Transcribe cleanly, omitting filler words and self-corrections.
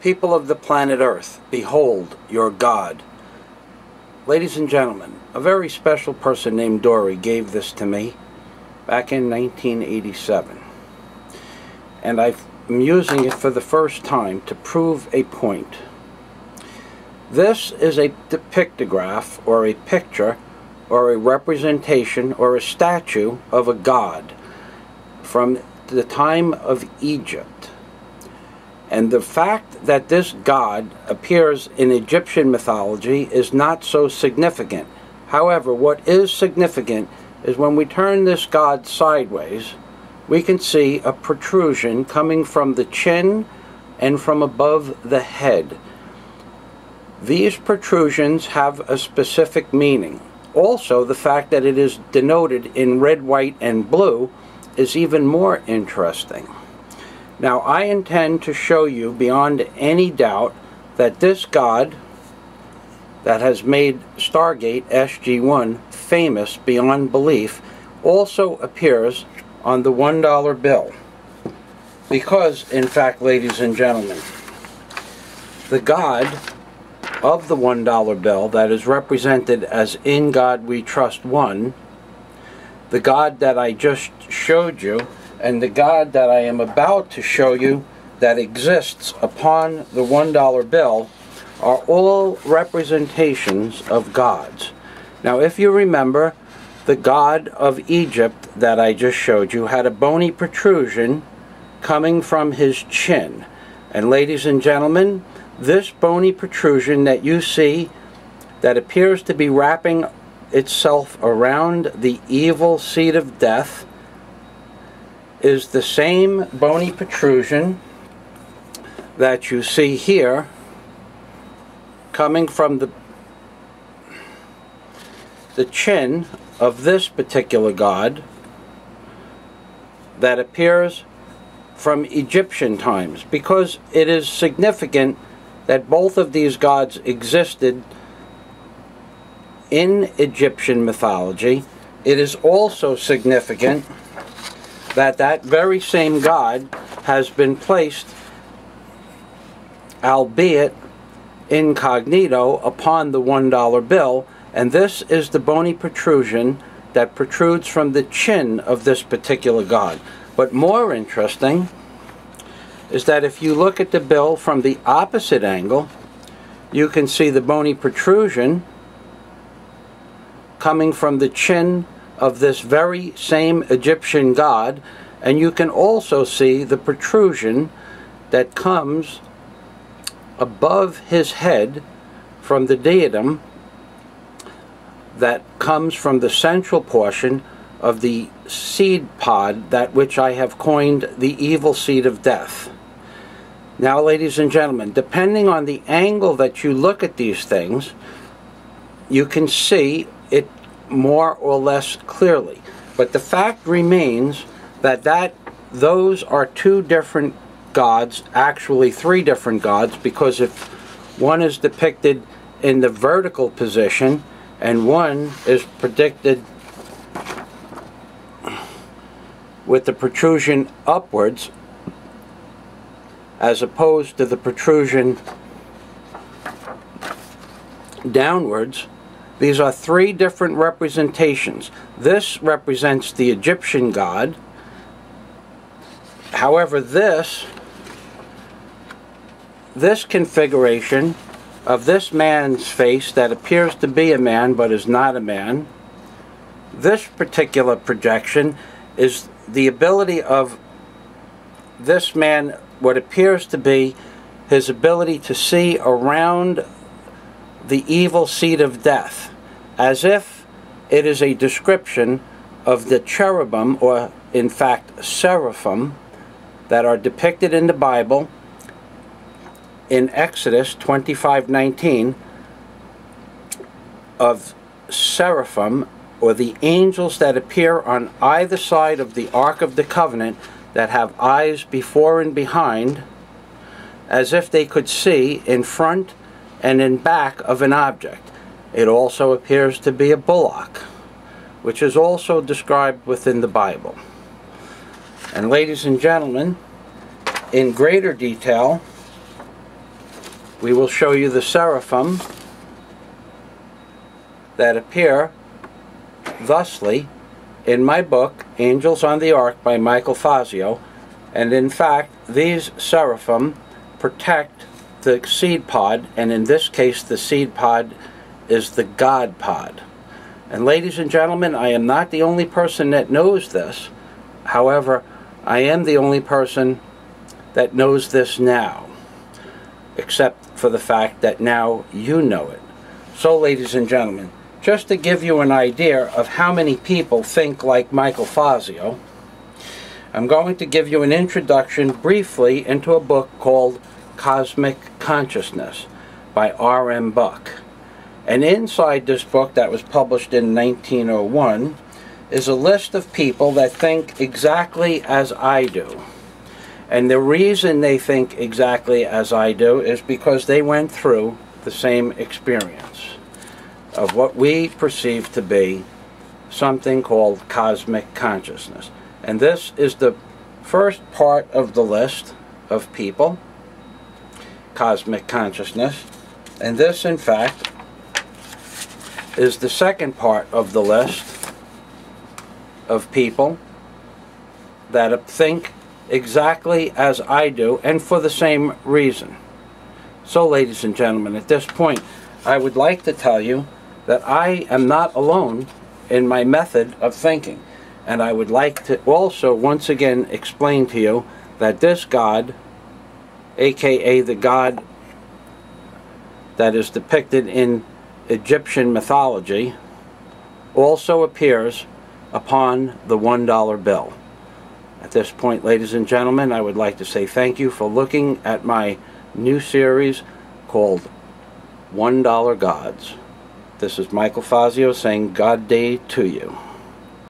People of the planet Earth, behold your God. Ladies and gentlemen, a very special person named Dory gave this to me back in 1987. And I'm using it for the first time to prove a point. This is a pictograph, or a picture, or a representation, or a statue of a god from the time of Egypt. And the fact that this god appears in Egyptian mythology is not so significant. However, what is significant is when we turn this god sideways, we can see a protrusion coming from the chin and from above the head. These protrusions have a specific meaning. Also, the fact that it is denoted in red, white, and blue is even more interesting. Now, I intend to show you beyond any doubt that this god that has made Stargate SG-1 famous beyond belief also appears on the $1 bill. Because, in fact, ladies and gentlemen, the god of the $1 bill that is represented as In God We Trust 1, the god that I just showed you, and the god that I am about to show you that exists upon the $1 bill are all representations of gods. Now, if you remember, the god of Egypt that I just showed you had a bony protrusion coming from his chin. And ladies and gentlemen, this bony protrusion that you see that appears to be wrapping itself around the evil seed of death is the same bony protrusion that you see here coming from the chin of this particular god that appears from Egyptian times, because it is significant that both of these gods existed in Egyptian mythology. It is also significant that that very same god has been placed, albeit incognito, upon the $1 bill, and this is the bony protrusion that protrudes from the chin of this particular god. But more interesting is that if you look at the bill from the opposite angle, you can see the bony protrusion coming from the chin of this very same Egyptian god, and you can also see the protrusion that comes above his head from the diadem that comes from the central portion of the seed pod, that which I have coined the evil seed of death. Now, ladies and gentlemen, depending on the angle that you look at these things, you can see it more or less clearly. But the fact remains that those are two different gods, actually three different gods, because if one is depicted in the vertical position and one is predicted with the protrusion upwards as opposed to the protrusion downwards, these are three different representations. This represents the Egyptian god. However, this configuration of this man's face that appears to be a man but is not a man, this particular projection is the ability of this man, what appears to be his ability to see around the evil seed of death, as if it is a description of the cherubim, or in fact seraphim, that are depicted in the Bible in Exodus 25:19 of seraphim, or the angels that appear on either side of the Ark of the Covenant that have eyes before and behind, as if they could see in front and in back of an object. It also appears to be a bullock, which is also described within the Bible. And ladies and gentlemen, in greater detail, we will show you the seraphim that appear thusly in my book, Angels on the Ark by Michael Fazio. And in fact, these seraphim protect the seed pod, and in this case the seed pod is the God pod. And ladies and gentlemen, I am not the only person that knows this. However, I am the only person that knows this now, except for the fact that now you know it. So ladies and gentlemen, just to give you an idea of how many people think like Michael Fazio, I'm going to give you an introduction briefly into a book called Cosmic Consciousness by R.M. Buck. And inside this book, that was published in 1901, is a list of people that think exactly as I do. And the reason they think exactly as I do is because they went through the same experience of what we perceive to be something called cosmic consciousness. And this is the first part of the list of people, cosmic consciousness. And this, in fact, is the second part of the list of people that think exactly as I do, and for the same reason. So, ladies and gentlemen, at this point, I would like to tell you that I am not alone in my method of thinking. And I would like to also once again explain to you that this God, aka the God that is depicted in Egyptian mythology, also appears upon the $1 bill. At this point, ladies and gentlemen, I would like to say thank you for looking at my new series called $1 Gods. This is Michael Fazio saying God day to you.